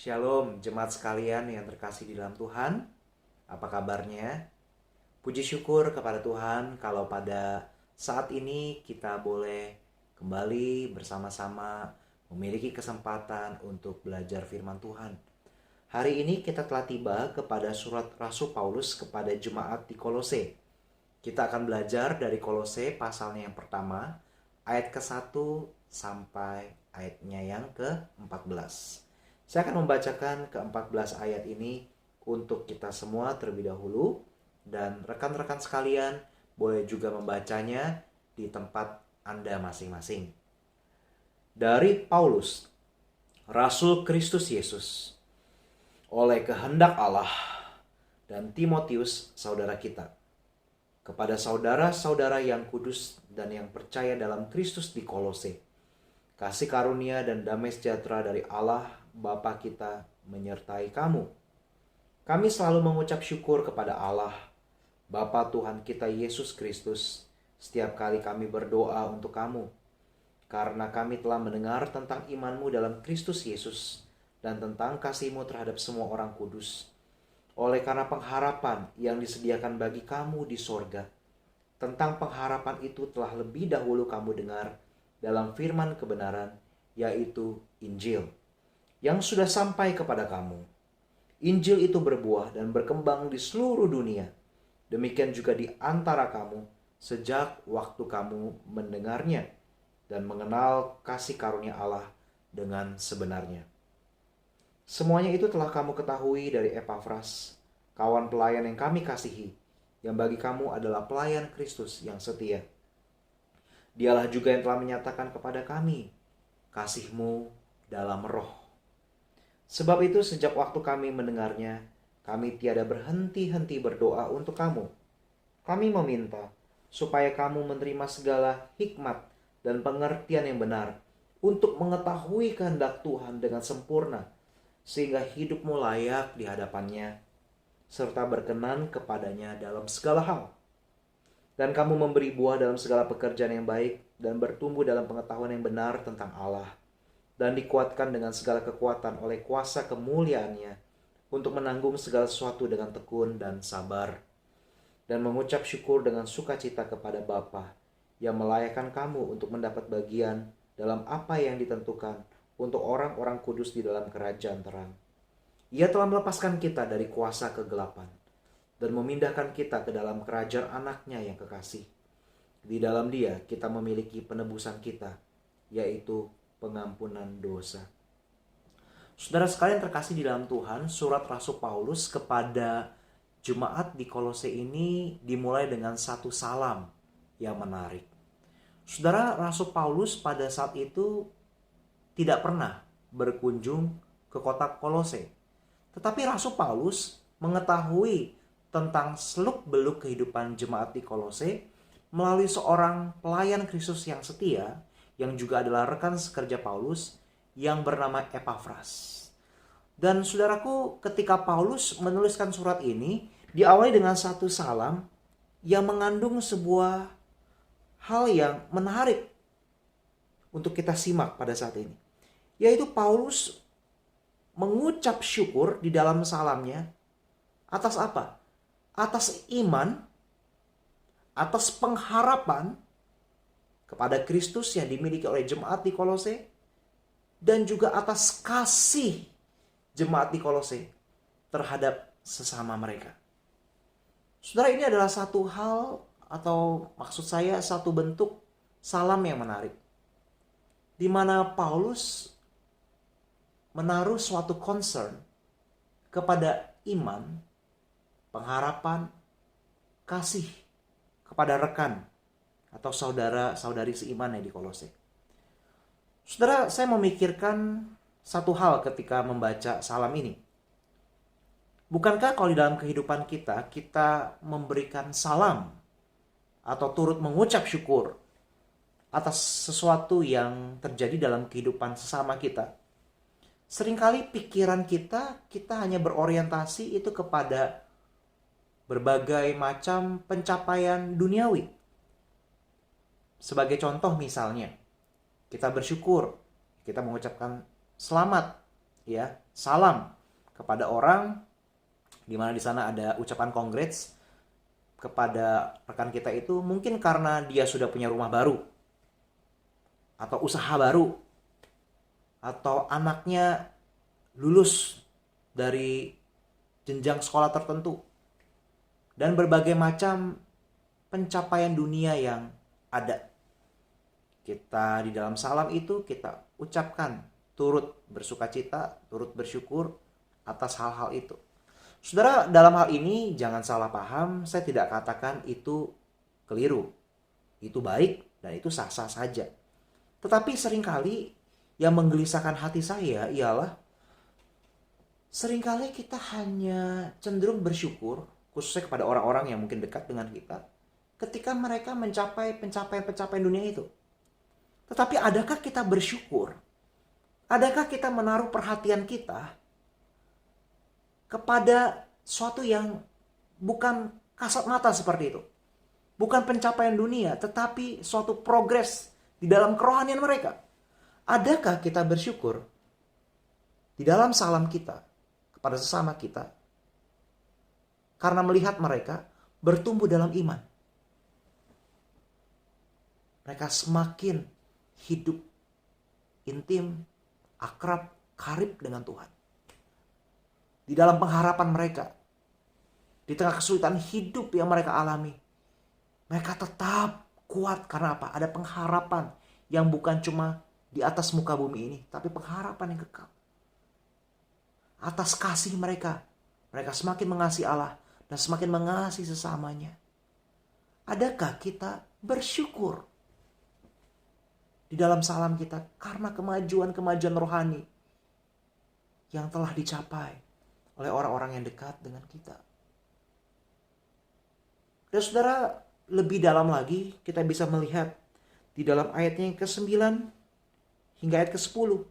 Shalom jemaat sekalian yang terkasih di dalam Tuhan. Apa kabarnya? Puji syukur kepada Tuhan kalau pada saat ini kita boleh kembali bersama-sama memiliki kesempatan untuk belajar firman Tuhan. Hari ini kita telah tiba kepada surat Rasul Paulus kepada jemaat di Kolose. Kita akan belajar dari Kolose pasalnya yang pertama, ayat ke-1 sampai ayatnya yang ke-14. Saya akan membacakan ke-14 ayat ini untuk kita semua terlebih dahulu, dan rekan-rekan sekalian boleh juga membacanya di tempat Anda masing-masing. Dari Paulus, Rasul Kristus Yesus, oleh kehendak Allah, dan Timotius, saudara kita, kepada saudara-saudara yang kudus dan yang percaya dalam Kristus di Kolose, kasih karunia dan damai sejahtera dari Allah Bapa kita menyertai kamu. Kami selalu mengucap syukur kepada Allah, Bapa Tuhan kita Yesus Kristus, setiap kali kami berdoa untuk kamu, karena kami telah mendengar tentang imanmu dalam Kristus Yesus dan tentang kasihmu terhadap semua orang kudus, oleh karena pengharapan yang disediakan bagi kamu di sorga. Tentang pengharapan itu telah lebih dahulu kamu dengar dalam firman kebenaran, yaitu Injil, yang sudah sampai kepada kamu. Injil itu berbuah dan berkembang di seluruh dunia. Demikian juga di antara kamu sejak waktu kamu mendengarnya dan mengenal kasih karunia Allah dengan sebenarnya. Semuanya itu telah kamu ketahui dari Epafras, kawan pelayan yang kami kasihi, yang bagi kamu adalah pelayan Kristus yang setia. Dialah juga yang telah menyatakan kepada kami kasih-Mu dalam roh. Sebab itu sejak waktu kami mendengarnya, kami tiada berhenti-henti berdoa untuk kamu. Kami meminta supaya kamu menerima segala hikmat dan pengertian yang benar untuk mengetahui kehendak Tuhan dengan sempurna, sehingga hidupmu layak di hadapannya, serta berkenan kepadanya dalam segala hal. Dan kamu memberi buah dalam segala pekerjaan yang baik dan bertumbuh dalam pengetahuan yang benar tentang Allah, dan dikuatkan dengan segala kekuatan oleh kuasa kemuliaannya untuk menanggung segala sesuatu dengan tekun dan sabar, dan mengucap syukur dengan sukacita kepada Bapa yang melayakkan kamu untuk mendapat bagian dalam apa yang ditentukan untuk orang-orang kudus di dalam kerajaan terang. Ia telah melepaskan kita dari kuasa kegelapan dan memindahkan kita ke dalam kerajaan anaknya yang kekasih. Di dalam Dia kita memiliki penebusan kita, yaitu pengampunan dosa. Saudara sekalian terkasih di dalam Tuhan, surat Rasul Paulus kepada jemaat di Kolose ini dimulai dengan satu salam yang menarik. Saudara, Rasul Paulus pada saat itu tidak pernah berkunjung ke kota Kolose. Tetapi Rasul Paulus mengetahui tentang seluk-beluk kehidupan jemaat di Kolose melalui seorang pelayan Kristus yang setia, yang juga adalah rekan sekerja Paulus, yang bernama Epafras. Dan saudaraku, ketika Paulus menuliskan surat ini, diawali dengan satu salam yang mengandung sebuah hal yang menarik untuk kita simak pada saat ini. Yaitu Paulus mengucap syukur di dalam salamnya atas apa? Atas iman, atas pengharapan kepada Kristus yang dimiliki oleh jemaat di Kolose, dan juga atas kasih jemaat di Kolose terhadap sesama mereka. Saudara, ini adalah satu hal, atau maksud saya satu bentuk salam yang menarik, di mana Paulus menaruh suatu concern kepada iman, pengharapan, kasih kepada rekan atau saudara-saudari seimannya di Kolose. Saudara, saya memikirkan satu hal ketika membaca salam ini. Bukankah kalau di dalam kehidupan kita memberikan salam atau turut mengucap syukur atas sesuatu yang terjadi dalam kehidupan sesama kita, seringkali pikiran kita hanya berorientasi itu kepada berbagai macam pencapaian duniawi. Sebagai contoh misalnya, kita bersyukur, kita mengucapkan selamat ya, salam kepada orang, di mana di sana ada ucapan congrats kepada rekan kita itu, mungkin karena dia sudah punya rumah baru, atau usaha baru, atau anaknya lulus dari jenjang sekolah tertentu, dan berbagai macam pencapaian dunia yang ada. Kita di dalam salam itu kita ucapkan turut bersukacita, turut bersyukur atas hal-hal itu. Saudara, dalam hal ini jangan salah paham, saya tidak katakan itu keliru. Itu baik dan itu sah-sah saja. Tetapi seringkali yang menggelisahkan hati saya ialah seringkali kita hanya cenderung bersyukur, khususnya kepada orang-orang yang mungkin dekat dengan kita, ketika mereka mencapai pencapaian-pencapaian dunia itu. Tetapi adakah kita bersyukur? Adakah kita menaruh perhatian kita kepada sesuatu yang bukan kasat mata seperti itu? Bukan pencapaian dunia, tetapi suatu progres di dalam kerohanian mereka. Adakah kita bersyukur di dalam salam kita kepada sesama kita karena melihat mereka bertumbuh dalam iman? Mereka semakin hidup intim, akrab, karib dengan Tuhan. Di dalam pengharapan mereka, di tengah kesulitan hidup yang mereka alami, mereka tetap kuat. Karena apa? Ada pengharapan yang bukan cuma di atas muka bumi ini, tapi pengharapan yang kekal. Atas kasih mereka, mereka semakin mengasihi Allah dan semakin mengasihi sesamanya. Adakah kita bersyukur di dalam salam kita karena kemajuan-kemajuan rohani yang telah dicapai oleh orang-orang yang dekat dengan kita? Dan saudara, lebih dalam lagi kita bisa melihat di dalam ayatnya yang ke-9 hingga ayat ke-10.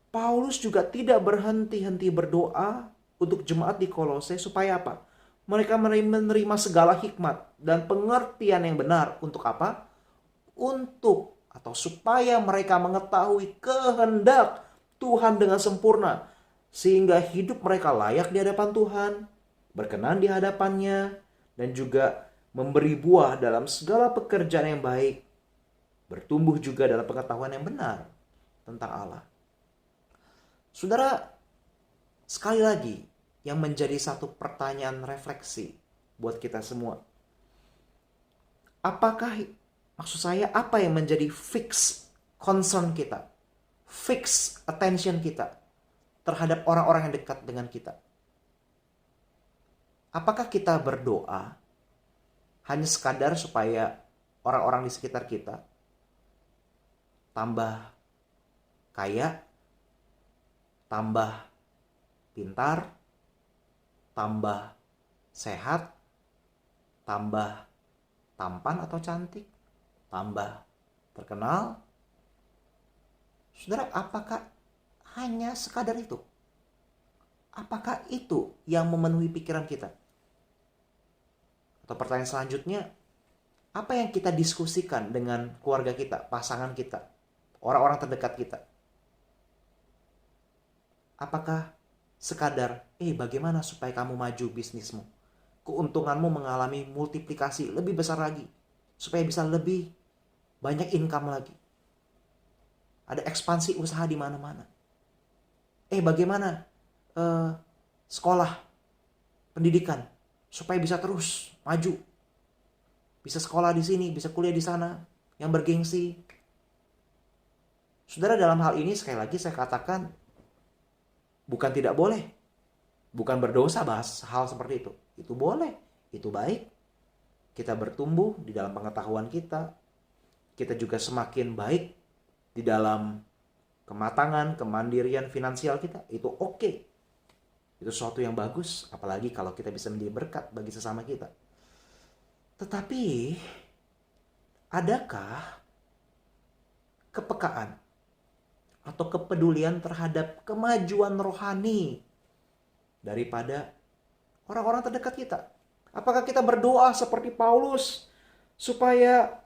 Paulus juga tidak berhenti-henti berdoa untuk jemaat di Kolose supaya apa? Mereka menerima segala hikmat dan pengertian yang benar. Untuk apa? Untuk atau supaya mereka mengetahui kehendak Tuhan dengan sempurna, sehingga hidup mereka layak di hadapan Tuhan, berkenan di hadapannya, dan juga memberi buah dalam segala pekerjaan yang baik, bertumbuh juga dalam pengetahuan yang benar tentang Allah. Saudara, sekali lagi yang menjadi satu pertanyaan refleksi buat kita semua. Maksud saya, apa yang menjadi fix concern kita, fix attention kita terhadap orang-orang yang dekat dengan kita? Apakah kita berdoa hanya sekadar supaya orang-orang di sekitar kita tambah kaya, tambah pintar, tambah sehat, tambah tampan atau cantik, tambah terkenal? Saudara, apakah hanya sekadar itu? Apakah itu yang memenuhi pikiran kita? Atau pertanyaan selanjutnya, apa yang kita diskusikan dengan keluarga kita, pasangan kita, orang-orang terdekat kita? Apakah sekadar, bagaimana supaya kamu maju bisnismu? Keuntunganmu mengalami multiplikasi lebih besar lagi, supaya bisa lebih banyak income lagi. Ada ekspansi usaha di mana-mana. Bagaimana sekolah, pendidikan, supaya bisa terus maju. Bisa sekolah di sini, bisa kuliah di sana, yang bergengsi. Saudara, dalam hal ini sekali lagi saya katakan, bukan tidak boleh, bukan berdosa bahas hal seperti itu. Itu boleh, itu baik. Kita bertumbuh di dalam pengetahuan kita. Kita juga semakin baik di dalam kematangan, kemandirian finansial kita. Itu oke. Itu sesuatu yang bagus, apalagi kalau kita bisa menjadi berkat bagi sesama kita. Tetapi, adakah kepekaan atau kepedulian terhadap kemajuan rohani daripada orang-orang terdekat kita? Apakah kita berdoa seperti Paulus supaya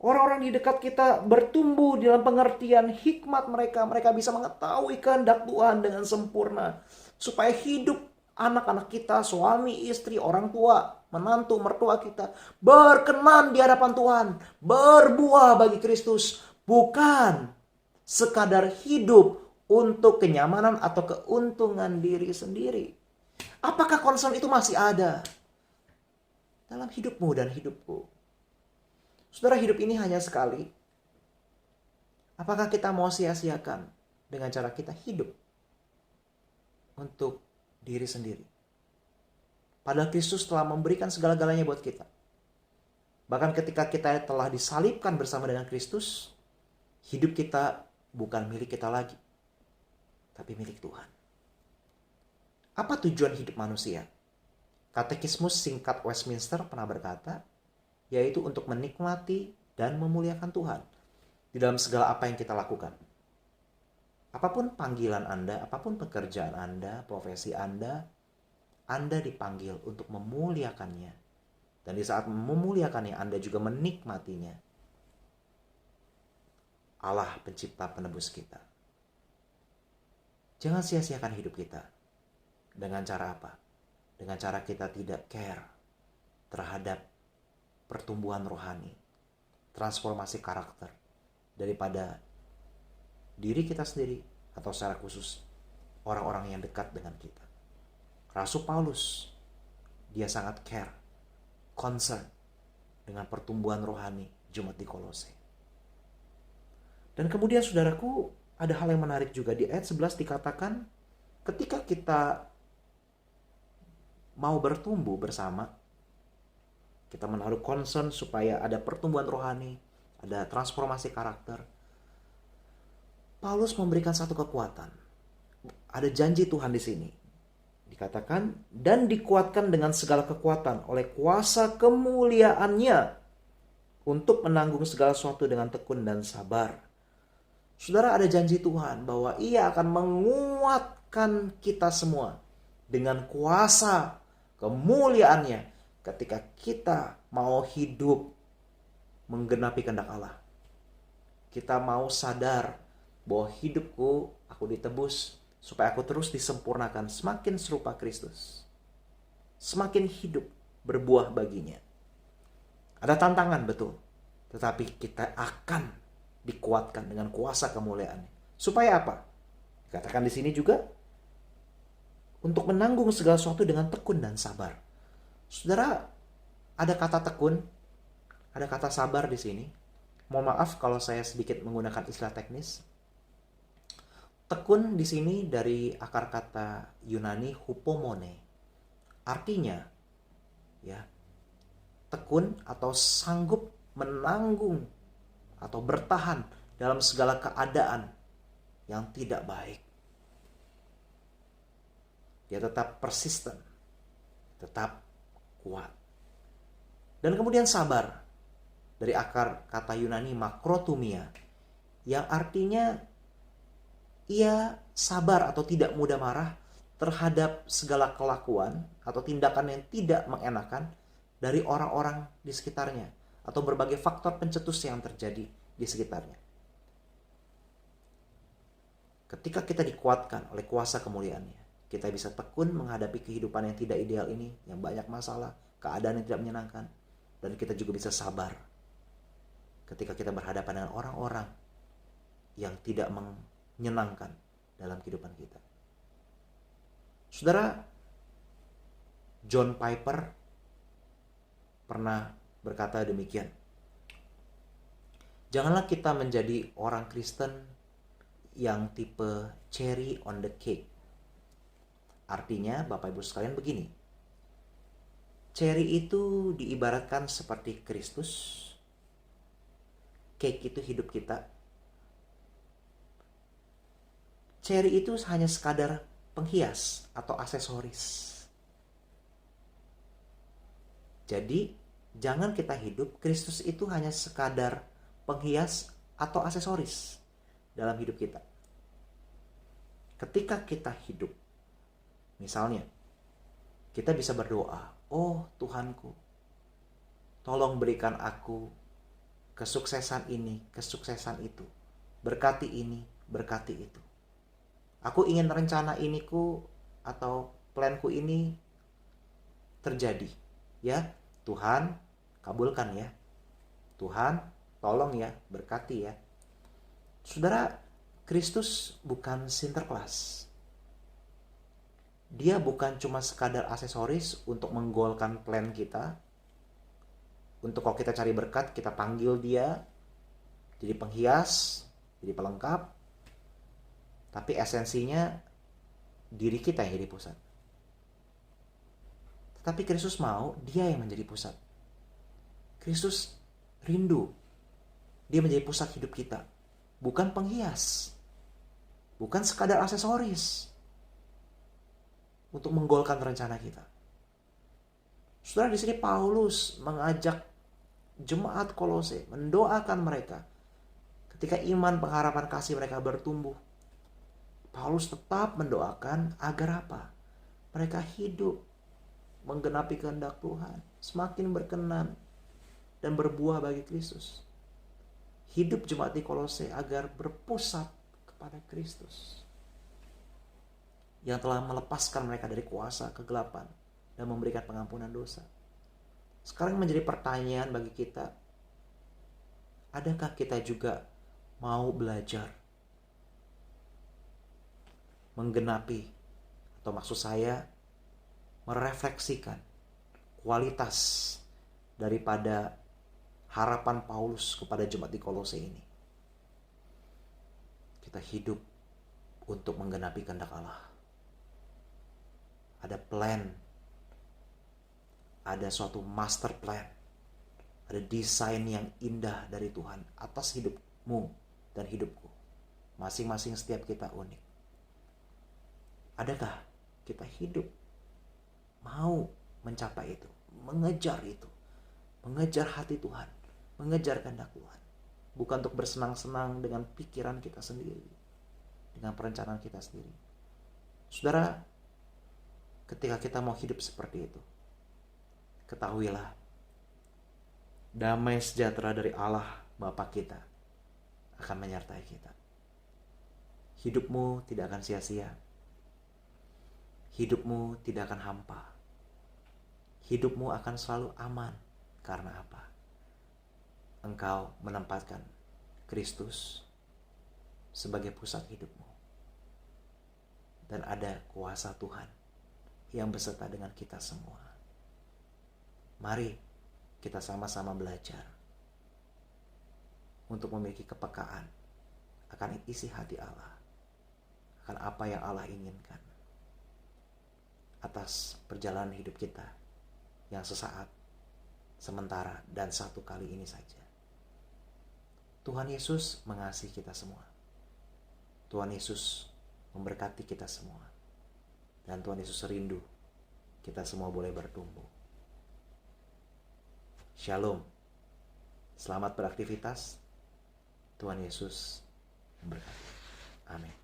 Orang-orang di dekat kita bertumbuh dalam pengertian hikmat mereka. Mereka bisa mengetahui kehendak Tuhan dengan sempurna. Supaya hidup anak-anak kita, suami, istri, orang tua, menantu, mertua kita berkenan di hadapan Tuhan. Berbuah bagi Kristus. Bukan sekadar hidup untuk kenyamanan atau keuntungan diri sendiri. Apakah concern itu masih ada dalam hidupmu dan hidupku? Saudara, hidup ini hanya sekali. Apakah kita mau sia-siakan dengan cara kita hidup untuk diri sendiri? Padahal Kristus telah memberikan segala-galanya buat kita. Bahkan ketika kita telah disalibkan bersama dengan Kristus, hidup kita bukan milik kita lagi, tapi milik Tuhan. Apa tujuan hidup manusia? Katekismus singkat Westminster pernah berkata, yaitu untuk menikmati dan memuliakan Tuhan di dalam segala apa yang kita lakukan. Apapun panggilan Anda, apapun pekerjaan Anda, profesi Anda dipanggil untuk memuliakannya. Dan di saat memuliakannya, Anda juga menikmatinya. Allah pencipta penebus kita. Jangan sia-siakan hidup kita. Dengan cara apa? Dengan cara kita tidak care terhadap pertumbuhan rohani, transformasi karakter daripada diri kita sendiri atau secara khusus orang-orang yang dekat dengan kita. Rasul Paulus, dia sangat care, concern dengan pertumbuhan rohani jemaat di Kolose. Dan kemudian saudaraku, ada hal yang menarik juga di ayat 11 dikatakan, ketika kita mau bertumbuh bersama, kita menaruh concern supaya ada pertumbuhan rohani, ada transformasi karakter. Paulus memberikan satu kekuatan. Ada janji Tuhan di sini. Dikatakan, dan dikuatkan dengan segala kekuatan oleh kuasa kemuliaannya untuk menanggung segala sesuatu dengan tekun dan sabar. Saudara, ada janji Tuhan bahwa Ia akan menguatkan kita semua dengan kuasa kemuliaannya ketika kita mau hidup menggenapi kehendak Allah. Kita mau sadar bahwa hidupku, aku ditebus supaya aku terus disempurnakan, semakin serupa Kristus, semakin hidup berbuah baginya. Ada tantangan, betul, tetapi kita akan dikuatkan dengan kuasa kemuliaannya. Supaya apa? Dikatakan di sini juga untuk menanggung segala sesuatu dengan tekun dan sabar. Saudara, ada kata tekun, ada kata sabar di sini. Mohon maaf kalau saya sedikit menggunakan istilah teknis. Tekun di sini dari akar kata Yunani hupomone. Artinya, ya, tekun atau sanggup menanggung atau bertahan dalam segala keadaan yang tidak baik. Dia tetap persisten, tetap kuat. Dan kemudian sabar dari akar kata Yunani makrotumia, yang artinya ia sabar atau tidak mudah marah terhadap segala kelakuan atau tindakan yang tidak mengenakan dari orang-orang di sekitarnya atau berbagai faktor pencetus yang terjadi di sekitarnya. Ketika kita dikuatkan oleh kuasa kemuliaannya, kita bisa tekun menghadapi kehidupan yang tidak ideal ini, yang banyak masalah, keadaan yang tidak menyenangkan, dan kita juga bisa sabar ketika kita berhadapan dengan orang-orang yang tidak menyenangkan dalam kehidupan kita. Saudara, John Piper pernah berkata demikian. Janganlah kita menjadi orang Kristen yang tipe cherry on the cake. Artinya, Bapak Ibu sekalian, begini. Cherry itu diibaratkan seperti Kristus. Cake itu hidup kita. Cherry itu hanya sekadar penghias atau aksesoris. Jadi, jangan kita hidup Kristus itu hanya sekadar penghias atau aksesoris dalam hidup kita. Ketika kita hidup, misalnya, kita bisa berdoa, oh Tuhanku, tolong berikan aku kesuksesan ini, kesuksesan itu. Berkati ini, berkati itu. Aku ingin rencana iniku atau planku ini terjadi. Ya, Tuhan kabulkan ya. Tuhan tolong ya, berkati ya. Saudara, Kristus bukan Sinterklas. Dia bukan cuma sekadar aksesoris untuk menggolkan plan kita. Untuk kalau kita cari berkat, kita panggil dia jadi penghias, jadi pelengkap. Tapi esensinya diri kita yang jadi pusat. Tetapi Kristus mau dia yang menjadi pusat. Kristus rindu dia menjadi pusat hidup kita. Bukan penghias. Bukan sekadar aksesoris untuk menggolkan rencana kita. Saudara, di sini Paulus mengajak jemaat Kolose mendoakan mereka ketika iman, pengharapan, kasih mereka bertumbuh. Paulus tetap mendoakan agar apa? Mereka hidup menggenapi kehendak Tuhan, semakin berkenan dan berbuah bagi Kristus. Hidup jemaat di Kolose agar berpusat kepada Kristus yang telah melepaskan mereka dari kuasa kegelapan dan memberikan pengampunan dosa. Sekarang menjadi pertanyaan bagi kita, adakah kita juga mau belajar menggenapi, atau maksud saya merefleksikan kualitas daripada harapan Paulus kepada jemaat di Kolose ini? Kita hidup untuk menggenapi kehendak Allah. Ada plan, ada suatu master plan, ada desain yang indah dari Tuhan atas hidupmu dan hidupku. Masing-masing setiap kita unik. Adakah kita hidup mau mencapai itu, mengejar itu, mengejar hati Tuhan, mengejar kehendak Tuhan? Bukan untuk bersenang-senang dengan pikiran kita sendiri, dengan perencanaan kita sendiri. Saudara, ketika kita mau hidup seperti itu, ketahuilah, damai sejahtera dari Allah Bapa kita akan menyertai kita. Hidupmu tidak akan sia-sia. Hidupmu tidak akan hampa. Hidupmu akan selalu aman. Karena apa? Engkau menempatkan Kristus sebagai pusat hidupmu. Dan ada kuasa Tuhan yang beserta dengan kita semua. Mari kita sama-sama belajar untuk memiliki kepekaan akan isi hati Allah, akan apa yang Allah inginkan atas perjalanan hidup kita yang sesaat, sementara, dan satu kali ini saja. Tuhan Yesus mengasihi kita semua. Tuhan Yesus memberkati kita semua. Dan Tuhan Yesus rindu kita semua boleh bertumbuh. Shalom. Selamat beraktivitas. Tuhan Yesus memberkati. Amin.